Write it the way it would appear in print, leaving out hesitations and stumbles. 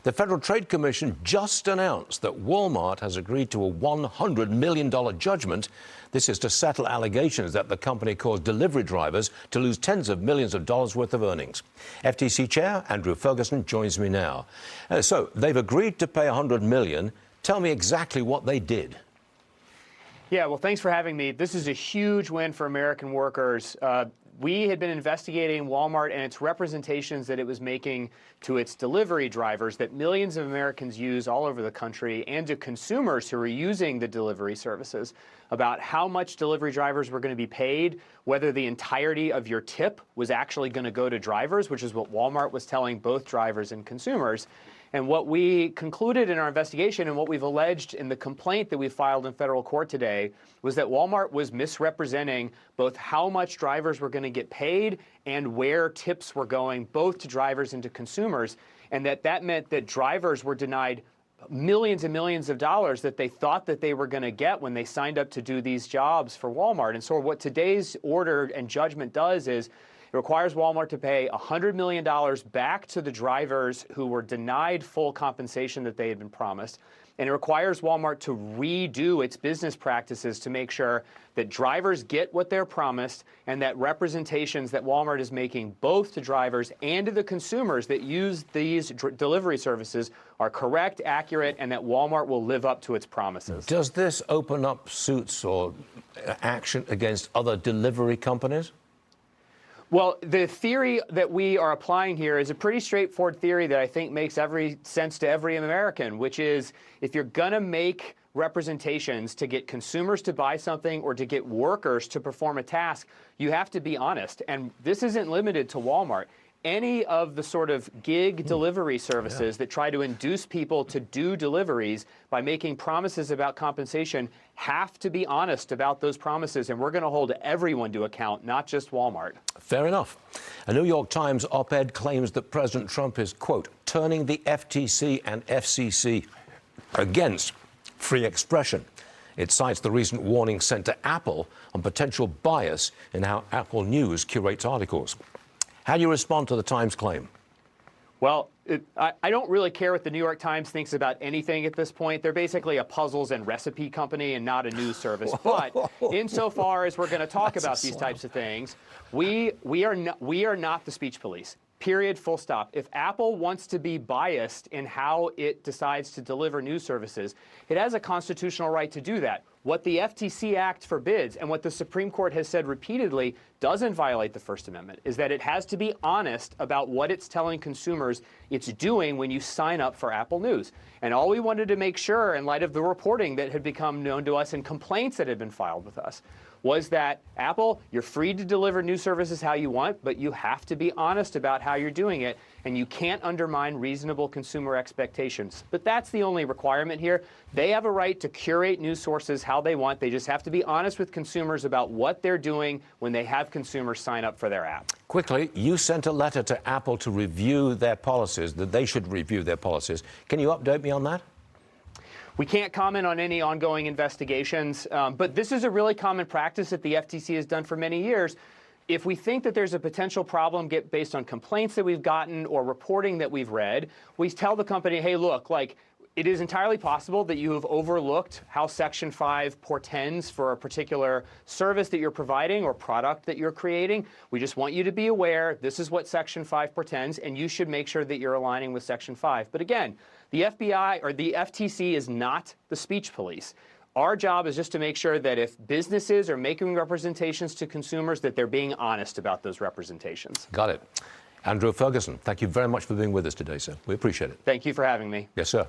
The Federal Trade Commission just announced that Walmart has agreed to a $100 million judgment. This is to settle allegations that the company caused delivery drivers to lose tens of millions of dollars worth of earnings. FTC Chair Andrew Ferguson joins me now. So they've agreed to pay $100 million. Tell me exactly what they did. Yeah, well, thanks for having me. This is a huge win for American workers. We had been investigating Walmart and its representations that it was making to its delivery drivers that millions of Americans use all over the country, and to consumers who are using the delivery services, about how much delivery drivers were going to be paid, whether the entirety of your tip was actually going to go to drivers, which is what Walmart was telling both drivers and consumers. And what we concluded in our investigation, and what we've alleged in the complaint that we filed in federal court today, was that Walmart was misrepresenting both how much drivers were going to get paid and where tips were going, both to drivers and to consumers, and that meant that drivers were denied millions and millions of dollars that they thought that they were going to get when they signed up to do these jobs for Walmart. And so what today's order and judgment does is it requires Walmart to pay $100 million back to the drivers who were denied full compensation that they had been promised. And it requires Walmart to redo its business practices to make sure that drivers get what they're promised, and that representations that Walmart is making both to drivers and to the consumers that use these delivery services are correct, accurate, and that Walmart will live up to its promises. Does this open up suits or action against other delivery companies? Well, the theory that we are applying here is a pretty straightforward theory that I think makes every sense to every American, which is if you're going to make representations to get consumers to buy something or to get workers to perform a task, you have to be honest. And this isn't limited to Walmart. Any of the sort of gig delivery services that try to induce people to do deliveries by making promises about compensation have to be honest about those promises, and we're going to hold everyone to account, not just Walmart. Fair enough. A New York Times op-ed claims that President Trump is, quote, turning the FTC and FCC against free expression. It cites the recent warning sent to Apple on potential bias in how Apple News curates articles. How do you respond to the Times claim? Well, I don't really care what the New York Times thinks about anything at this point. They're basically a puzzles and recipe company and not a news service. But insofar as we're going to talk about these types of things, we are not the speech police. Period, full stop. If Apple wants to be biased in how it decides to deliver news services, it has a constitutional right to do that. What the FTC Act forbids, and what the Supreme Court has said repeatedly doesn't violate the First Amendment, is that it has to be honest about what it's telling consumers it's doing when you sign up for Apple News. And all we wanted to make sure, in light of the reporting that had become known to us and complaints that had been filed with us, was that Apple, you're free to deliver news services how you want, but you have to be honest about how you're doing it, and you can't undermine reasonable consumer expectations. But that's the only requirement here. They have a right to curate news sources how they want. They just have to be honest with consumers about what they're doing when they have consumers sign up for their app. Quickly, you sent a letter to Apple to review their policies, that they should review their policies. Can you update me on that? We can't comment on any ongoing investigations, but this is a really common practice that the FTC has done for many years. If we think that there's a potential problem based on complaints that we've gotten or reporting that we've read, we tell the company, hey, look, it is entirely possible that you have overlooked how Section 5 portends for a particular service that you're providing or product that you're creating. We just want you to be aware this is what Section 5 portends, and you should make sure that you're aligning with Section 5. But again, the FBI or the FTC is not the speech police. Our job is just to make sure that if businesses are making representations to consumers, that they're being honest about those representations. Got it. Andrew Ferguson, thank you very much for being with us today, sir. We appreciate it. Thank you for having me. Yes, sir.